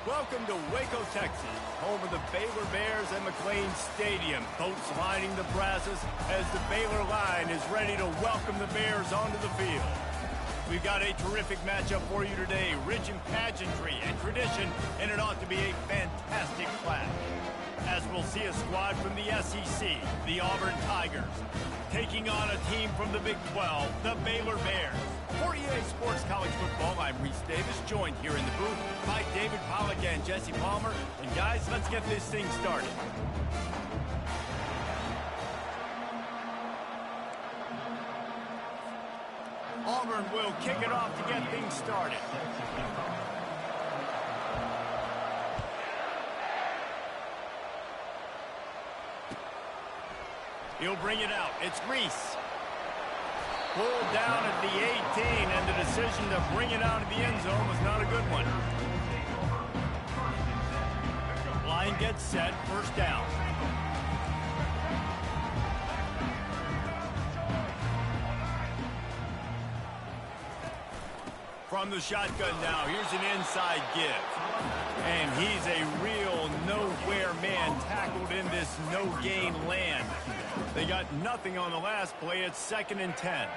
Welcome to Waco, Texas, home of the Baylor Bears and McLean Stadium. Boats lining the brasses as the Baylor line is ready to welcome the Bears onto the field. We've got a terrific matchup for you today, rich in pageantry and tradition, and it ought to be a fantastic clash. As we'll see a squad from the SEC, the Auburn Tigers, taking on a team from the Big 12, the Baylor Bears. For EA Sports College Football, I'm Reese Davis, joined here in the booth by David Pollack and Jesse Palmer. And guys, let's get this thing started. Auburn will kick it off to get things started. He'll bring it out. It's Reese. Pulled down at the 18, and the decision to bring it out of the end zone was not a good one. Line gets set, first down. From the shotgun now, here's an inside give. And he's a real nowhere man tackled in this no-gain land. They got nothing on the last play. It's 2nd and 10.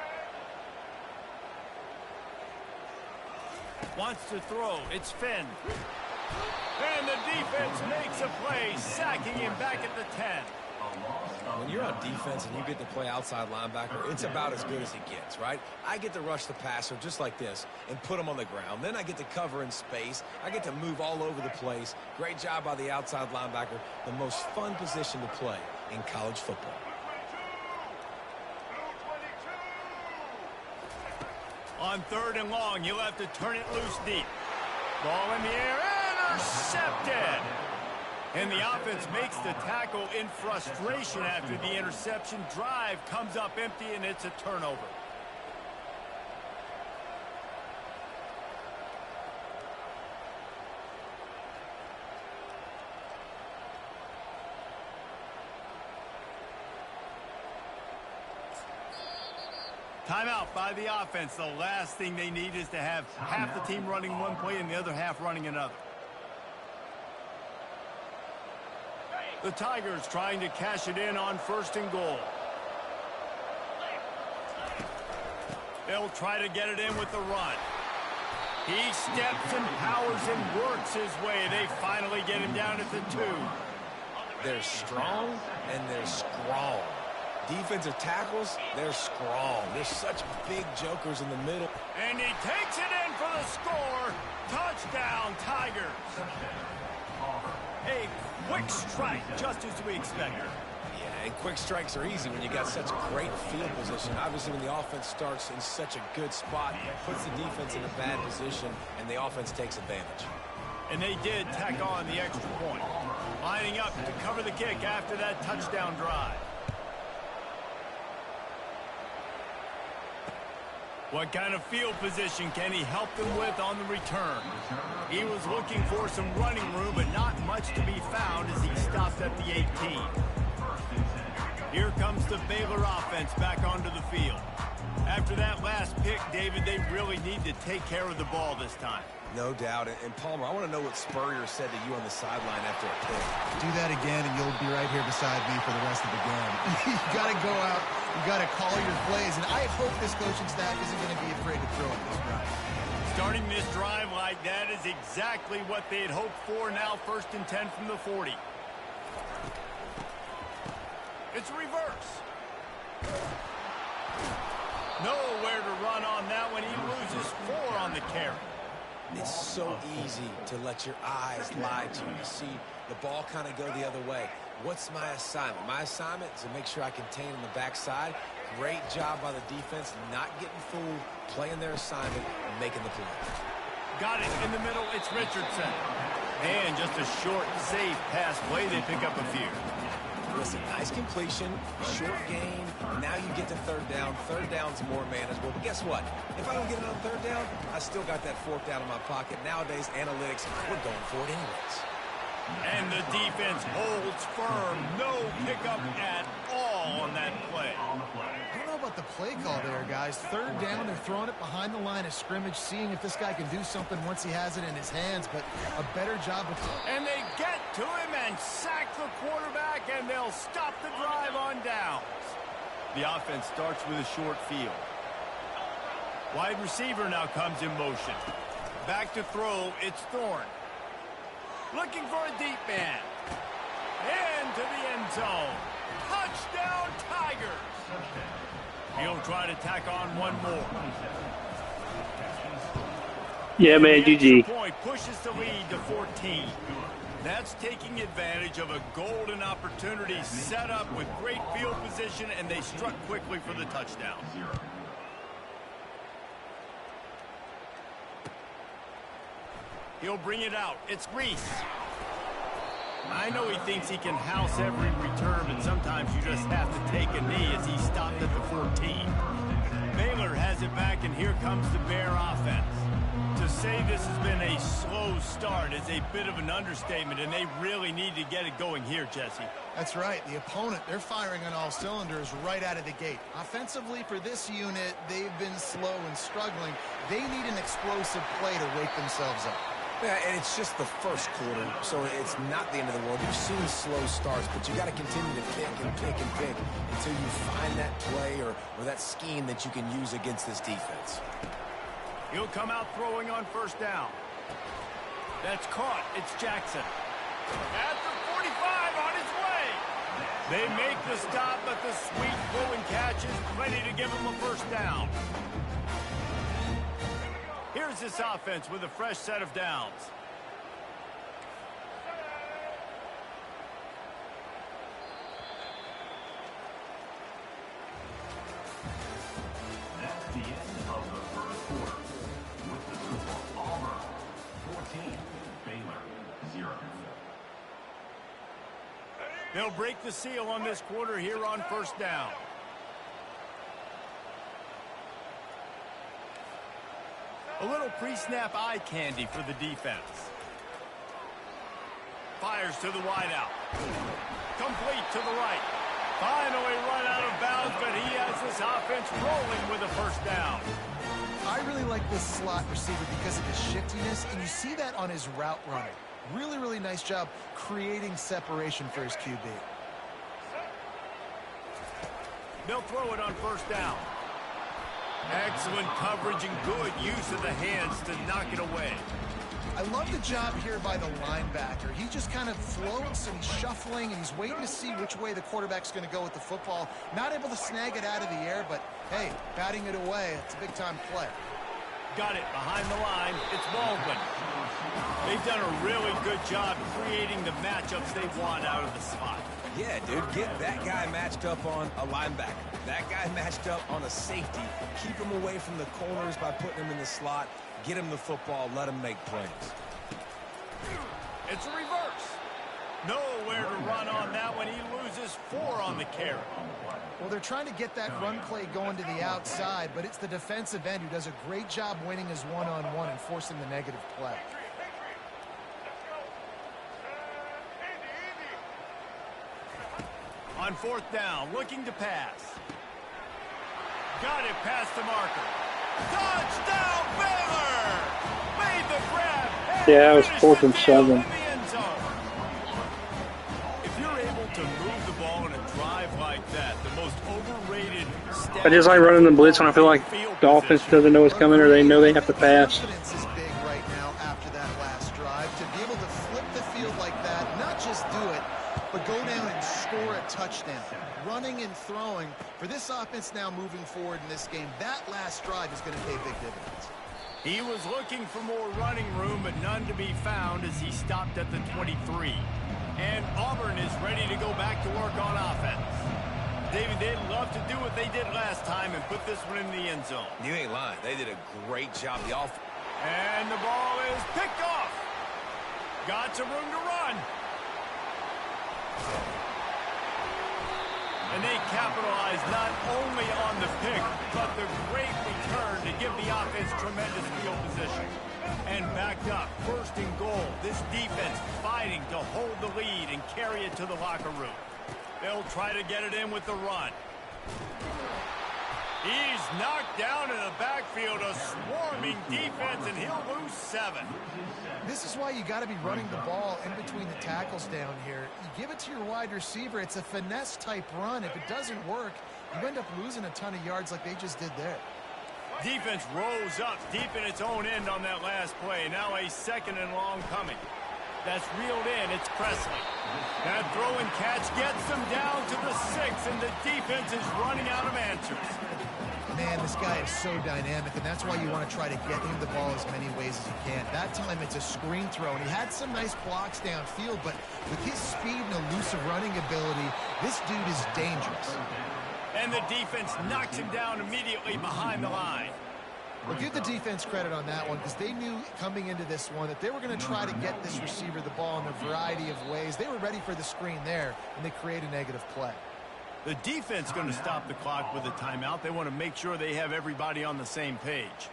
Wants to throw. It's Finn. And the defense makes a play, sacking him back at the 10. When you're on defense and you get to play outside linebacker, it's about as good as it gets, right? I get to rush the passer just like this and put him on the ground. Then I get to cover in space. I get to move all over the place. Great job by the outside linebacker. The most fun position to play in college football. On 3rd and long, you'll have to turn it loose deep. Ball in the air, intercepted! And the offense makes the tackle in frustration after the interception. Drive comes up empty, and it's a turnover. Timeout by the offense. The last thing they need is to have half the team running one play and the other half running another. The Tigers trying to cash it in on 1st and goal. They'll try to get it in with the run. He steps and powers and works his way. They finally get him down at the 2. They're strong and they're strong. Defensive tackles, they're strong. They're such big jokers in the middle. And he takes it in for the score. Touchdown, Tigers. A quick strike, just as we expected. Yeah, and quick strikes are easy when you got such great field position. Obviously, when the offense starts in such a good spot, puts the defense in a bad position, and the offense takes advantage. And they did tack on the extra point. Lining up to cover the kick after that touchdown drive. What kind of field position can he help them with on the return? He was looking for some running room, but not much to be found as he stopped at the 18. Here comes the Baylor offense back onto the field. After that last pick, David, they really need to take care of the ball this time. No doubt. And Palmer, I want to know what Spurrier said to you on the sideline after a pick. Do that again, and you'll be right here beside me for the rest of the game. You got to go out. You got to call your plays, and I hope this coaching staff isn't going to be afraid to throw at this drive. Starting this drive like that is exactly what they had hoped for. Now 1st and 10 from the 40. It's reverse. Nowhere to run on that one. He loses 4 on the carry. It's so easy to let your eyes lie to you. You see the ball kind of go the other way. What's my assignment? My assignment is to make sure I contain on the backside. Great job by the defense, not getting fooled, playing their assignment, and making the play. Got it in the middle. It's Richardson. And just a short, safe pass play. They pick up a few. Listen, nice completion, short gain. Now you get to 3rd down. 3rd down's more manageable. But guess what? If I don't get it on 3rd down, I still got that 4th down in my pocket. Nowadays, analytics, we're going for it anyways. And the defense holds firm. No pickup at all on that play. I don't know about the play call there, guys. Third down, they're throwing it behind the line of scrimmage, seeing if this guy can do something once he has it in his hands, but a better job with... And they get to him and sack the quarterback, and they'll stop the drive on downs. The offense starts with a short field. Wide receiver now comes in motion. Back to throw, it's Thorne. Looking for a deep man. Into the end zone. Touchdown, Tigers. He'll try to tack on one more. Yeah, man, GG. Point pushes the lead to 14. That's taking advantage of a golden opportunity set up with great field position, and they struck quickly for the touchdown. He'll bring it out. It's Reese. I know he thinks he can house every return, but sometimes you just have to take a knee as he stopped at the 14. Baylor has it back, and here comes the Bear offense. To say this has been a slow start is a bit of an understatement, and they really need to get it going here, Jesse. That's right. The opponent, they're firing on all cylinders right out of the gate. Offensively, for this unit, they've been slow and struggling. They need an explosive play to wake themselves up. Yeah, and it's just the first quarter, so it's not the end of the world. You've seen slow starts, but you got to continue to pick and pick and pick until you find that play or that scheme that you can use against this defense. He'll come out throwing on first down. That's caught. It's Jackson. At the 45 on his way. They make the stop, but the sweet throw and catch is plenty to give him a first down. Here's this offense with a fresh set of downs. That's the end of the first quarter. With the score, Auburn 14, Baylor 0. They'll break the seal on this quarter here on first down. A little pre-snap eye candy for the defense. Fires to the wideout. Complete to the right. Finally run out of bounds, but he has this offense rolling with a first down. I really like this slot receiver because of his shiftiness, and you see that on his route running. Really, really nice job creating separation for his QB. They'll throw it on first down. Excellent coverage and good use of the hands to knock it away. I love the job here by the linebacker. He just kind of floats and he's shuffling and he's waiting to see which way the quarterback's going to go with the football. Not able to snag it out of the air, but hey, batting it away, it's a big-time play. Got it behind the line. It's Baldwin. They've done a really good job creating the matchups they want out of the slot. Yeah, dude, get that guy matched up on a linebacker. That guy matched up on a safety. Keep him away from the corners by putting him in the slot. Get him the football. Let him make plays. It's a reverse. Nowhere to run on that one. He loses 4 on the carry. Well, they're trying to get that run play going to the outside, but it's the defensive end who does a great job winning his one-on-one and forcing the negative play. On fourth down, looking to pass. Got it past the marker. Touchdown, Baylor! Made the grab. Yeah, it was 4th and 7. If you're able to move the ball in a drive like that, the most overrated stat. I just like running the blitz when I feel like the offense doesn't know what's coming or they know they have to pass. Confidence is big right now after that last drive. To be able to flip the field like that, not just do it, but go down and score a touchdown. Running and throwing. For this offense now moving forward in this game, that last drive is going to pay big dividends. He was looking for more running room, but none to be found as he stopped at the 23. And Auburn is ready to go back to work on offense. David, they'd love to do what they did last time and put this one in the end zone. You ain't lying. They did a great job. The offense. And the ball is picked off. Got some room to run. And they capitalize not only on the pick, but the great return to give the offense tremendous field position. And backed up, 1st and goal. This defense fighting to hold the lead and carry it to the locker room. They'll try to get it in with the run. He's knocked down in the backfield, a swarming defense, and he'll lose 7. This is why you got to be running the ball in between the tackles down here. You give it to your wide receiver. It's a finesse-type run. If it doesn't work, you end up losing a ton of yards like they just did there. Defense rolls up deep in its own end on that last play. Now a 2nd and long coming. That's reeled in. It's Presley. That throw and catch gets them down to the 6, and the defense is running out of answers. Man, this guy is so dynamic, and that's why you want to try to get him the ball as many ways as you can. That time, it's a screen throw, and he had some nice blocks downfield, but with his speed and elusive running ability, this dude is dangerous. And the defense knocks him down immediately behind the line. Well, give the defense credit on that one because they knew coming into this one that they were going to try to get this receiver the ball in a variety of ways. They were ready for the screen there, and they create a negative play. The defense going to stop the clock with a timeout. They want to make sure they have everybody on the same page.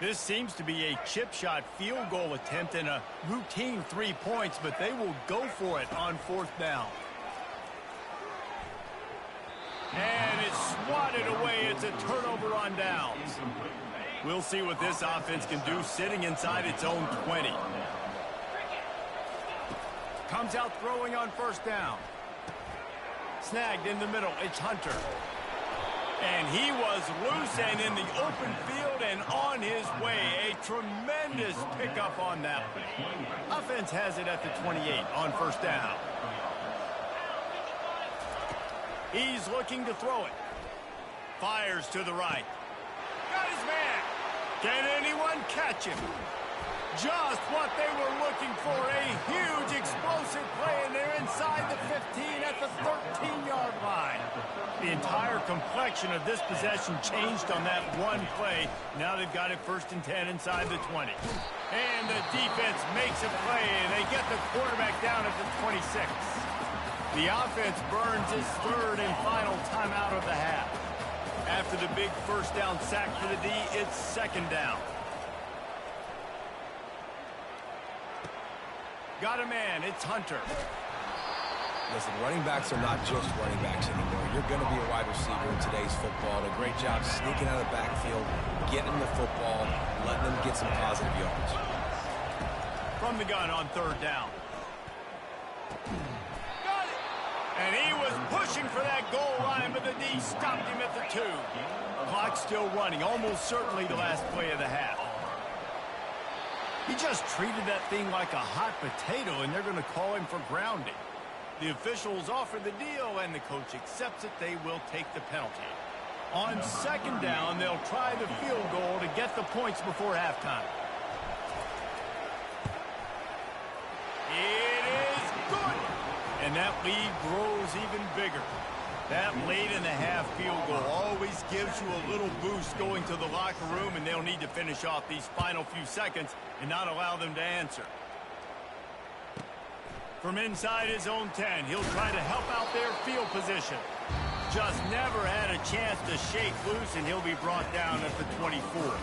This seems to be a chip shot field goal attempt and a routine 3 points, but they will go for it on 4th down. And it's swatted away. It's a turnover on downs. We'll see what this offense can do sitting inside its own 20. Comes out throwing on 1st down. Snagged in the middle. It's Hunter. And he was loose and in the open field and on his way. A tremendous pickup on that one. Offense has it at the 28 on 1st down. He's looking to throw it. Fires to the right. Got his man. Can anyone catch him? Just what they were looking for. A huge explosive play, and they're inside the 15 at the 13-yard line. The entire complexion of this possession changed on that one play. Now they've got it 1st and 10 inside the 20. And the defense makes a play, and they get the quarterback down at the 26. The offense burns its 3rd and final timeout of the half. After the big 1st down sack for the D, it's 2nd down. Got a man. It's Hunter. Listen, running backs are not just running backs anymore. You're going to be a wide receiver in today's football. A great job sneaking out of the backfield, getting the football, letting them get some positive yards. From the gun on 3rd down. Got it! And he was pushing for that goal line, but the D stopped him at the 2. Clock still running, almost certainly the last play of the half. He just treated that thing like a hot potato, and they're going to call him for grounding. The officials offer the deal, and the coach accepts it. They will take the penalty. On 2nd down, they'll try the field goal to get the points before halftime. It is good! And that lead grows even bigger. That late-in-the-half field goal always gives you a little boost going to the locker room, and they'll need to finish off these final few seconds and not allow them to answer. From inside his own 10, he'll try to help out their field position. Just never had a chance to shake loose, and he'll be brought down at the 24.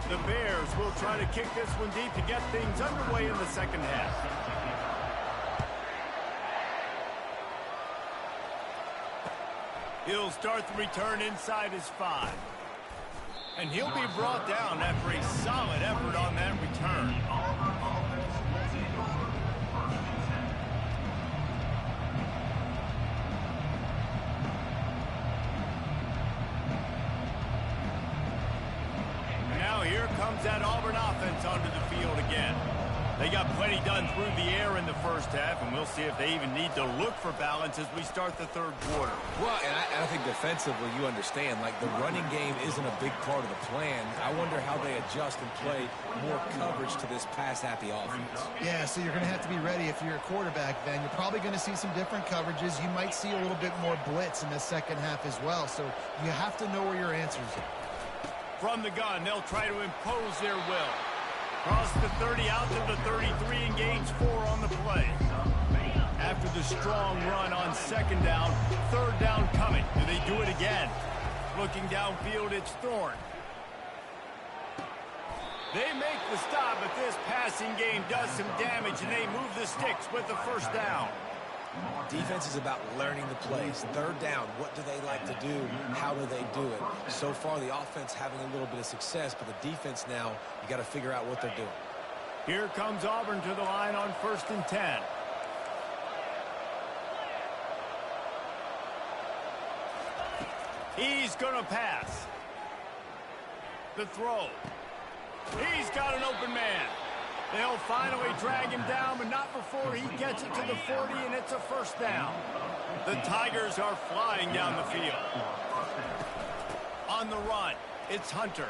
The Bears will try to kick this one deep to get things underway in the 2nd half. He'll start the return inside his 5. And he'll be brought down after a solid effort on that return. Now here comes that Auburn offense onto the field again. They got plenty done through the air in the 1st half, and we'll see if they even need to look for balance as we start the 3rd quarter. Well, and I think defensively, you understand, like the running game isn't a big part of the plan. I wonder how they adjust and play more coverage to this pass-happy offense. Yeah, so you're going to have to be ready if you're a quarterback then. You're probably going to see some different coverages. You might see a little bit more blitz in the 2nd half as well, so you have to know where your answers are. From the gun, they'll try to impose their will. Cross the 30 out to the 33 and gains 4 on the play. After the strong run on 2nd down, 3rd down coming. Do they do it again? Looking downfield, it's Thorne. They make the stop, but this passing game does some damage, and they move the sticks with the first down. Defense is about learning the plays. Third down, what do they like to do? How do they do it? So far, the offense having a little bit of success, but the defense now, you got to figure out what they're doing. Here comes Auburn to the line on 1st and 10. He's going to pass. The throw. He's got an open man. They'll finally drag him down, but not before he gets it to the 40, and it's a first down. The Tigers are flying down the field. On the run, it's Hunter.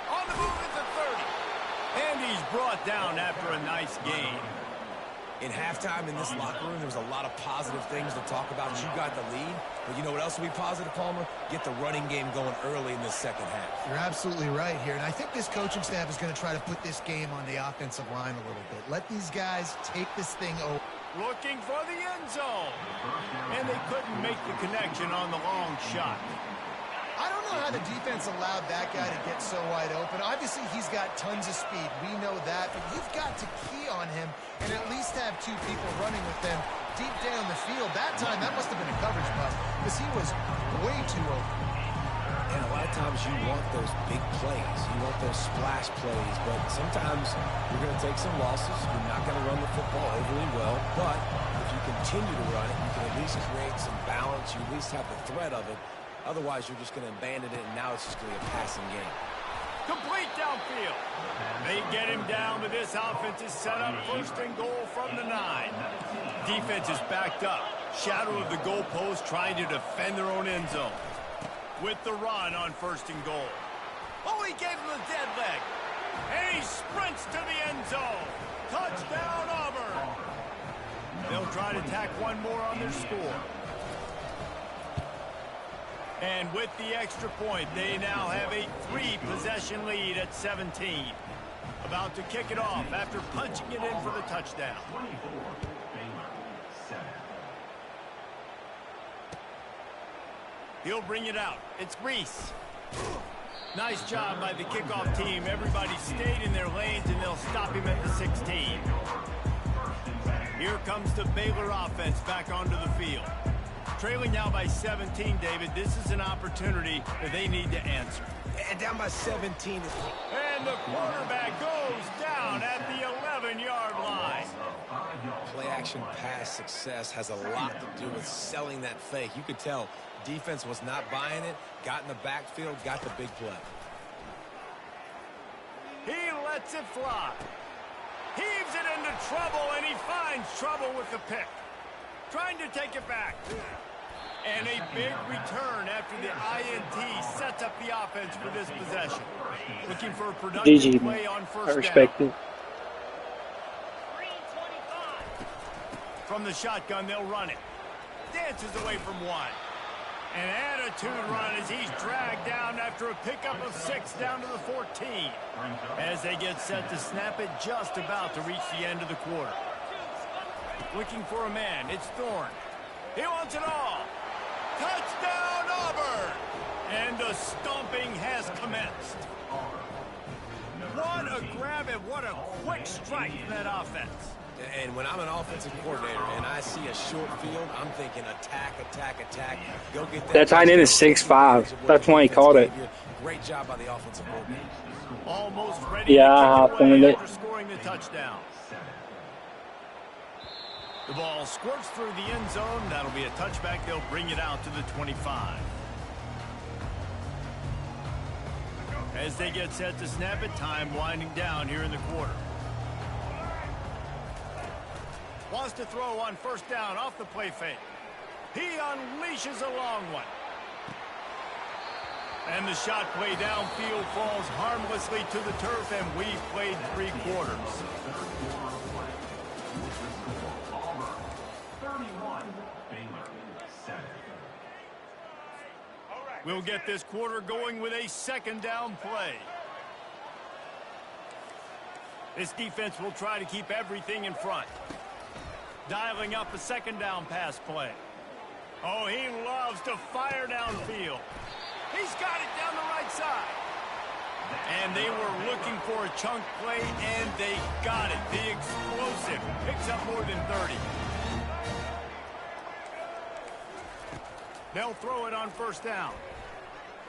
On the move at the 30. And he's brought down after a nice gain. In halftime in this locker room, there was a lot of positive things to talk about. You got the lead, but you know what else will be positive, Palmer? Get the running game going early in the second half. You're absolutely right here, and I think this coaching staff is going to try to put this game on the offensive line a little bit. Let these guys take this thing over. Looking for the end zone. And they couldn't make the connection on the long shot. I don't know how the defense allowed that guy to get so wide open. Obviously, he's got tons of speed. We know that, but you've got to key on him and at least have two people running with him deep down the field. That time, that must have been a coverage bust because he was way too open. And a lot of times you want those big plays. You want those splash plays, but sometimes you're going to take some losses. You're not going to run the football overly well, but if you continue to run it, you can at least create some balance. You at least have the threat of it. Otherwise, you're just going to abandon it, and now it's just going to be a passing game. Complete downfield. They get him down, but this offense is set up 1st and goal from the 9. Defense is backed up. Shadow of the goalpost trying to defend their own end zone. With the run on 1st and goal. Oh, he gave him a dead leg. And he sprints to the end zone. Touchdown, Auburn. They'll try to tack one more on their score. And with the extra point, they now have a 3-possession lead at 17. About to kick it off after punching it in for the touchdown. He'll bring it out. It's Reese. Nice job by the kickoff team. Everybody stayed in their lanes, and they'll stop him at the 16. Here comes the Baylor offense back onto the field. Trailing now by 17, David. This is an opportunity that they need to answer. And down by 17. And the quarterback goes down at the 11-yard line. Play-action pass success has a lot to do with selling that fake. You could tell defense was not buying it, got in the backfield, got the big play. He lets it fly. Heaves it into trouble, and he finds trouble with the pick. Trying to take it back. And a big return after the INT sets up the offense for this possession. Looking for a productive play on 1st down. I respect it. From the shotgun, they'll run it. Dances away from one. An attitude run as he's dragged down after a pickup of 6 down to the 14. As they get set to snap it, just about to reach the end of the quarter. Looking for a man. It's Thorne. He wants it all. Touchdown, Auburn! And the stomping has commenced. What a grab and what a quick strike from that offense. And when I'm an offensive coordinator and I see a short field, I'm thinking attack, attack, attack. Go get that. That tight end is 6'5". That's why he caught it. Great job by the offensive coordinator. Almost ready Yeah, to kick it I away it. after scoring the touchdown. The ball squirts through the end zone. That'll be a touchback. They'll bring it out to the 25. As they get set to snap it, time winding down here in the quarter. Wants to throw on 1st down off the play fake. He unleashes a long one. And the shot play downfield falls harmlessly to the turf, and we've played 3 quarters. 31, Baylor 7. We'll get this quarter going with a 2nd down play. This defense will try to keep everything in front. Dialing up a 2nd down pass play. Oh, he loves to fire downfield. He's got it down the right side. And they were looking for a chunk play, and they got it. The explosive picks up more than 30. They'll throw it on first down.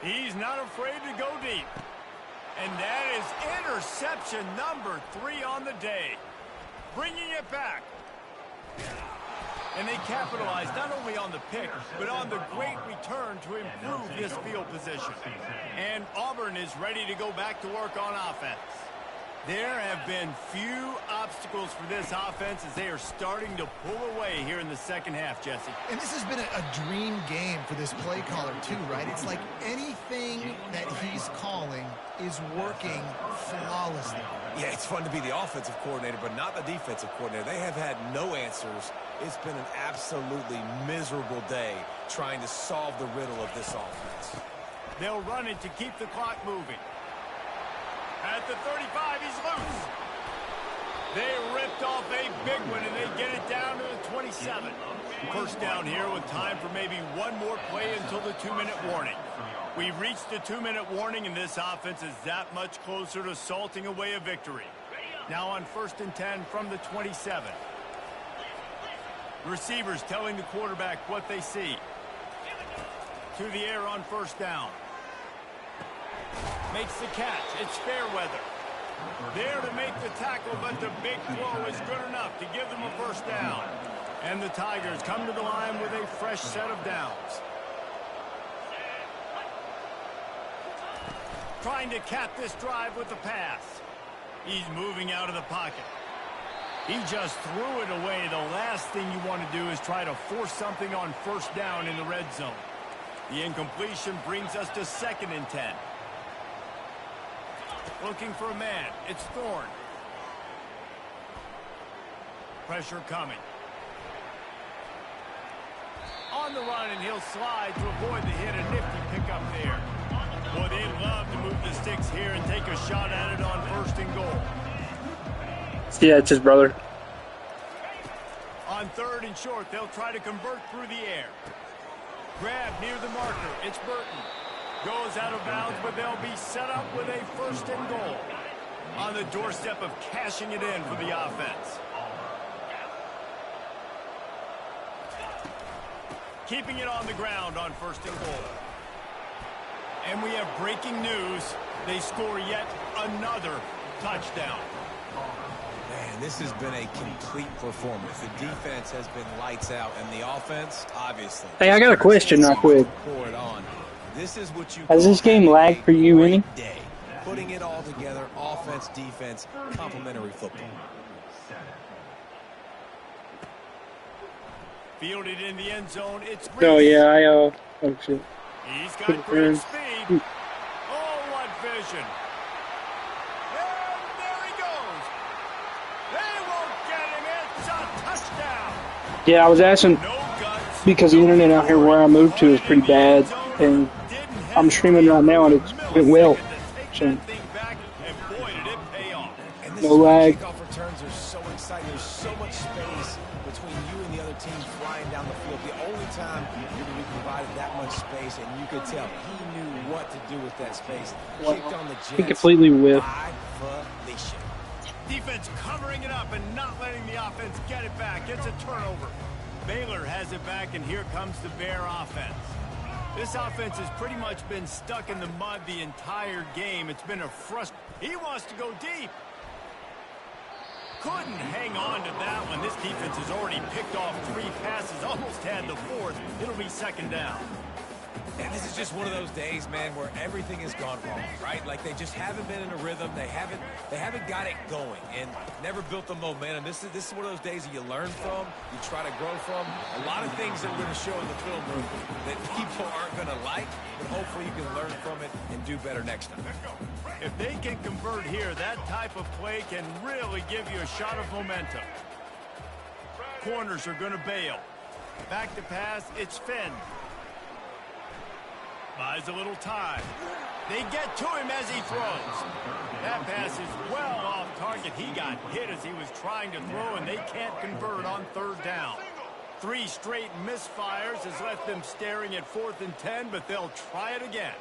He's not afraid to go deep. And that is interception number 3 on the day. Bringing it back. And they capitalized not only on the pick, but on the great return to improve this field position. And Auburn is ready to go back to work on offense. There have been few obstacles for this offense as they are starting to pull away here in the second half, Jesse. And this has been a dream game for this play caller too, right? It's like anything that he's calling is working flawlessly. Yeah, it's fun to be the offensive coordinator, but not the defensive coordinator. They have had no answers. It's been an absolutely miserable day trying to solve the riddle of this offense. They'll run it to keep the clock moving. At the 35, he's loose. They ripped off a big one, and they get it down to the 27. First down here with time for maybe one more play until the 2-minute warning. We've reached the 2-minute warning, and this offense is that much closer to salting away a victory. Now on 1st and 10 from the 27. Receivers telling the quarterback what they see. To the air on first down. Makes the catch. It's Fairweather. There to make the tackle, but the big throw is good enough to give them a first down. And the Tigers come to the line with a fresh set of downs. Trying to cap this drive with the pass. He's moving out of the pocket. He just threw it away. The last thing you want to do is try to force something on first down in the red zone. The incompletion brings us to 2nd and 10. Looking for a man. It's Thorne. Pressure coming. On the run, and he'll slide to avoid the hit. A nifty pickup there. Boy, they'd love to move the sticks here and take a shot at it on 1st and goal. Yeah, it's his brother. On 3rd and short, they'll try to convert through the air. Grab near the marker. It's Burton. Goes out of bounds, but they'll be set up with a 1st and goal. On the doorstep of cashing it in for the offense. Keeping it on the ground on 1st and goal. And we have breaking news. They score yet another touchdown. Man, this has been a complete performance. The defense has been lights out, and the offense, obviously. Hey, I got a question real quick. Pour it on. This is what you Has this game lagged for you any? Day. Putting it all together, offense, defense, complementary football. Fielded in the end zone. It's Oh, yeah, oh, shit. He's got great speed. Oh, what vision. And there he goes. They won't get him. It's a touchdown. Yeah, I was asking No guts. because the internet out here where I moved to is pretty bad, and I'm streaming right now, and it's went well. So, no lag. Kickoff returns are so exciting. There's so much space between you and the other team flying down the field. The only time you're going to be provided that much space, and you could tell he knew what to do with that space. Kicked on the Jets. He completely whiffed. Defense covering it up and not letting the offense get it back. It's a turnover. Baylor has it back, and here comes the Bear offense. This offense has pretty much been stuck in the mud the entire game. It's been a He wants to go deep. Couldn't hang on to that one. This defense has already picked off 3 passes, almost had the 4th. It'll be 2nd down. And this is just one of those days, man, where everything has gone wrong, right? Like they just haven't been in a rhythm. They haven't got it going and never built the momentum. This is one of those days that you learn from, you try to grow from. A lot of things that we're going to show in the film room that people aren't going to like, but hopefully you can learn from it and do better next time. If they can convert here, that type of play can really give you a shot of momentum. Corners are going to bail. Back to pass, it's Finn. Buys a little time. They get to him as he throws. That pass is well off target. He got hit as he was trying to throw, and they can't convert on 3rd down. 3 straight misfires has left them staring at 4th and 10, but they'll try it again.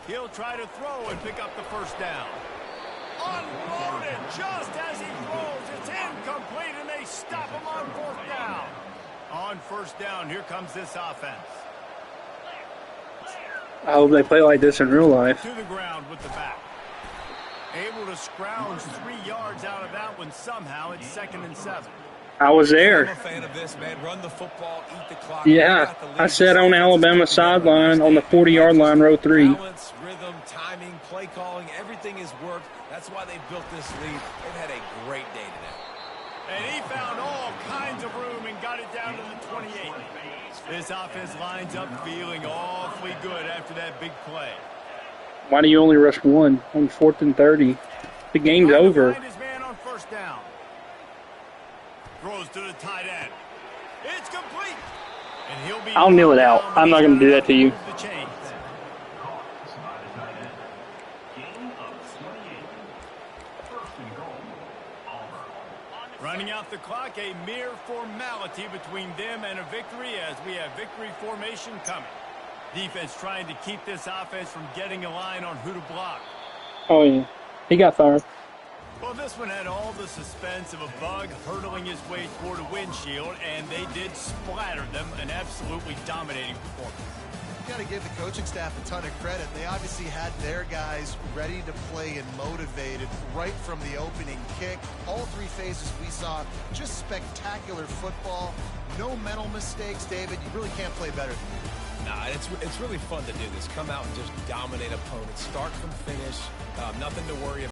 He'll try to throw and pick up the first down. Unloaded just as he throws. It's incomplete, and they stop him on fourth down. On first down, here comes this offense. I hope they play like this in real life. To the ground with the back. Able to scrounge 3 yards out of that one somehow. It's 2nd and 7. I was I'm there. a fan of this, man. Run the football, eat the clock. Yeah, I sat on Alabama sideline on the 40-yard line, row 3. Balance, rhythm, timing, play calling, everything has worked. That's why they built this lead. They've had a great day today. And he found all kinds of room and got it down to the 28. This offense lines up feeling awfully good after that big play. Why do you only rush one on 4th and 30? The game's Trying to over. find his man on first down. Throws to the tight end. It's complete. And he'll be I'll kneel it out. down, I'm not going to do that to you. move the chains. By the tight end. Gain of 28. First and goal. Auburn. Running out the clock, a mere formality between them and a victory as we have victory formation coming. Defense trying to keep this offense from getting a line on who to block. Oh, yeah. He got fired. Well, this one had all the suspense of a bug hurtling his way toward a windshield, and they did splatter them, an absolutely dominating performance. Got to give the coaching staff a ton of credit. They obviously had their guys ready to play and motivated right from the opening kick. All 3 phases we saw, just spectacular football. No mental mistakes, David. You really can't play better than that. Nah, it's really fun to do this. Come out and just dominate opponents. Start from finish. Nothing to worry about.